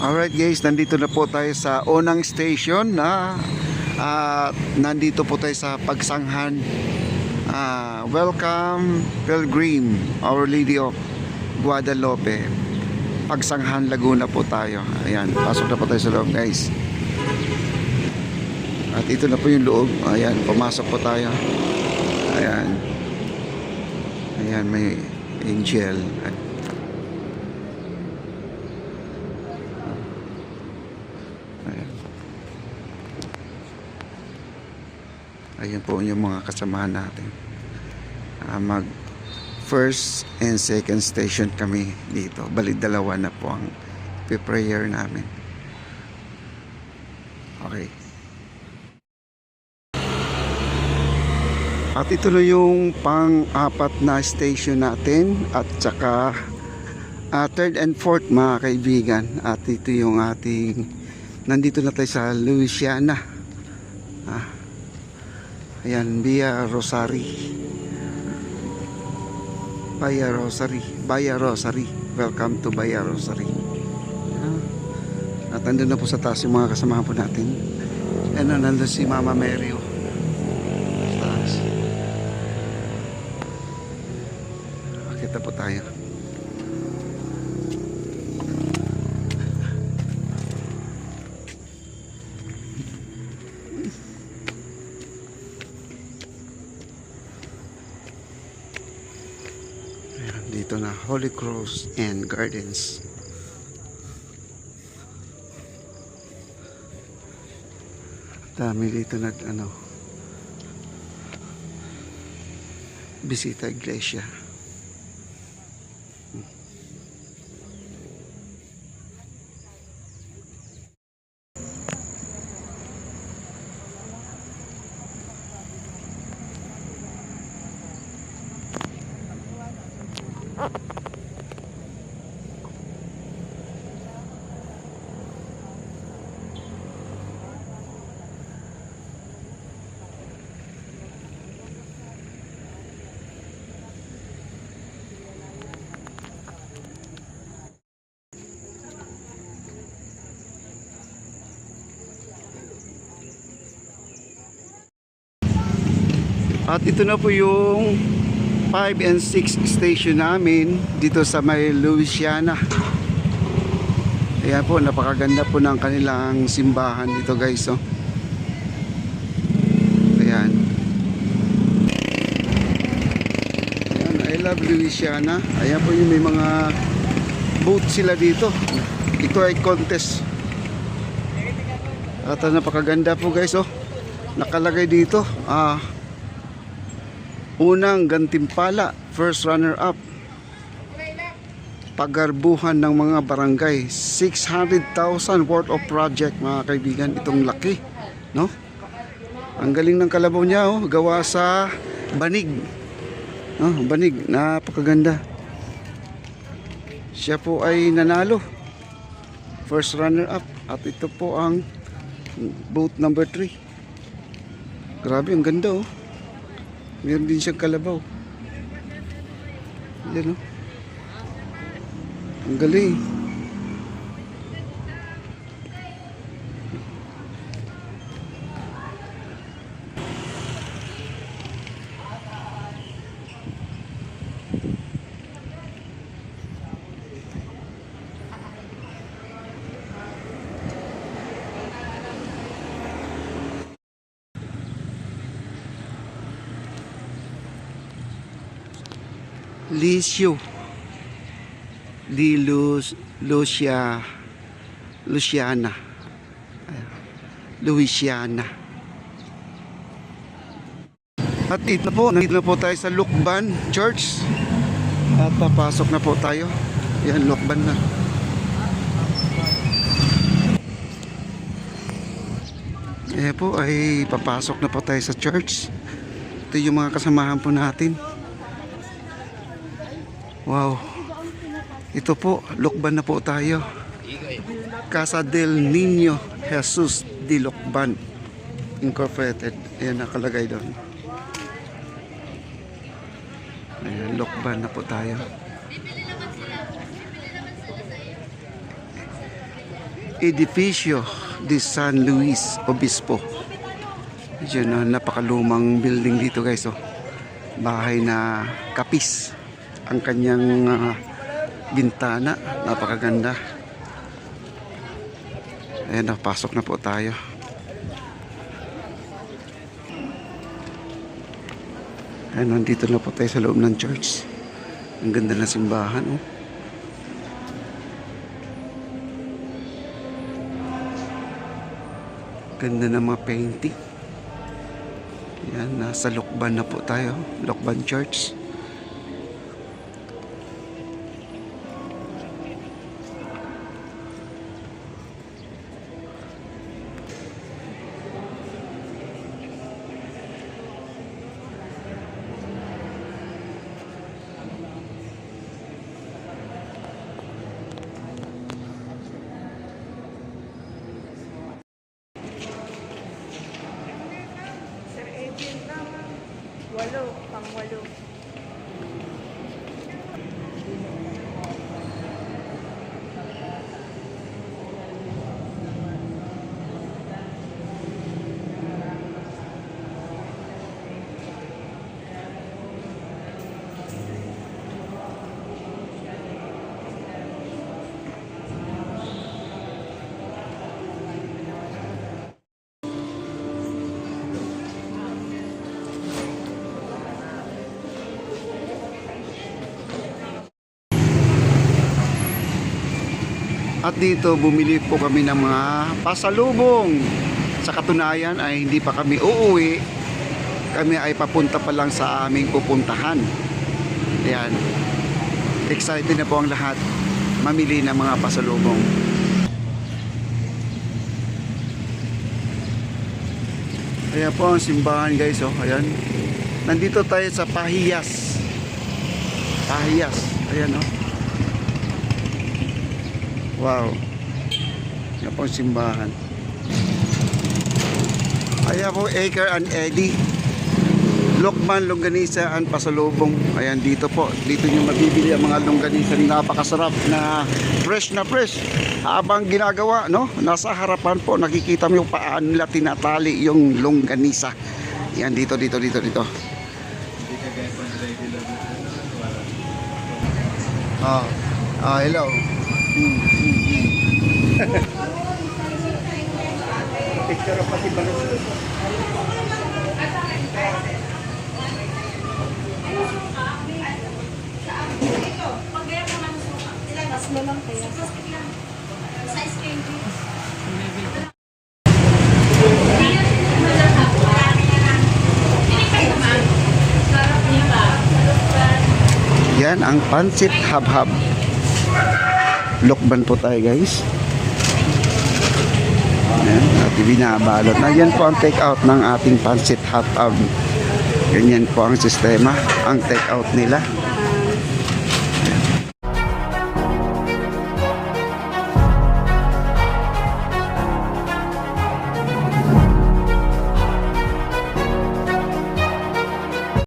Alright guys, nandito na po tayo sa unang station na nandito po tayo sa Pagsanghan. Welcome Pilgrim, Our Lady of Guadalupe. Pagsanghan, Laguna po tayo. Ayan, pasok na po tayo sa loob guys. At ito na po yung loob. Ayan, pumasok po tayo. Ayan. Ayan, may angel. Ayan po yung mga kasamahan natin. Mag first and second station kami dito. Bali dalawa na po ang prayer namin. Okay. At ito na yung pang-apat na station natin. At saka third and fourth mga kaibigan. At ito yung ating nandito na tayo sa Louisiana. Ayan, Via Rosary. Via Rosary. Welcome to Via Rosary. At nandun na po sa taas yung mga kasamahan po natin. Ayan, nandun si Mama Mary. Sa taas. Kita po tayo. Dito na Holy Cross and Gardens. Dami dito bisita iglesia. At ito na po yung 5 and 6 station namin dito sa may Louisiana. Ayan po, napakaganda po ng kanilang simbahan dito guys. Ayan. Ayan, I love Louisiana. Ayan po yung may mga boat sila dito. Ito ay contest. At napakaganda po guys. Nakalagay dito. Unang gantimpala, first runner-up. Pagarbuhan ng mga barangay, 600,000 worth of project mga kaibigan. Itong laki, no? Ang galing ng kalabaw niya, gawa sa banig. Banig, napakaganda. Siya po ay nanalo. First runner-up. At ito po ang boat number 3. Grabe, ang ganda Meron din siyang kalabaw. Yan ang galing. Lisio di Louisiana. At nandito na po tayo sa Lukban Church. At papasok na po tayo. Yan, Lukban na. Ayan po, ay papasok na po tayo sa church. Ito yung mga kasamahan po natin. Wow. Ito po, Lukban na po tayo. Casa del Niño Jesus de Lukban Incorporated. Ayan, nakalagay doon. Ayan, Lukban na po tayo. Edificio de San Luis Obispo. Diyan, napakalumang building dito guys. Oh. Bahay na kapis. Ang kanyang bintana. Napakaganda. Ayan, pasok na po tayo. Ayan, nandito na po tayo sa loob ng church. Ang ganda na simbahan. Oh. Ganda ng mga painting. Yan, nasa Lokban na po tayo. Lokban Church. Pang-walo. At dito bumili po kami ng mga pasalubong. Sa katunayan ay hindi pa kami uuwi. Kami ay papunta pa lang sa aming pupuntahan. Ayan. Excited na po ang lahat mamili ng mga pasalubong. Ayan po ang simbahan guys. Oh. Ayan. Nandito tayo sa Pahiyas. Pahiyas. Ayan oh. Wow. Yan po ang simbahan. Ayan po, Acre and Eddie. Lokban, longganisa and pasalubong. Ayan dito po. Dito nyo mabibili ang mga longganisa. Napakasarap na fresh na fresh. Habang ginagawa, no? Nasa harapan po, nakikita mo yung paano nila tinatali yung longganisa. Yan dito. Hello. Picture pa si Balot. Mas mo lang kaya. Sa screen. Yan ang Pansit Habhab. Lokban po tayo guys. Ayan, at binabalot na. Yan po ang take out ng ating Pansit Habhab. Ganyan po ang sistema, ang take out nila.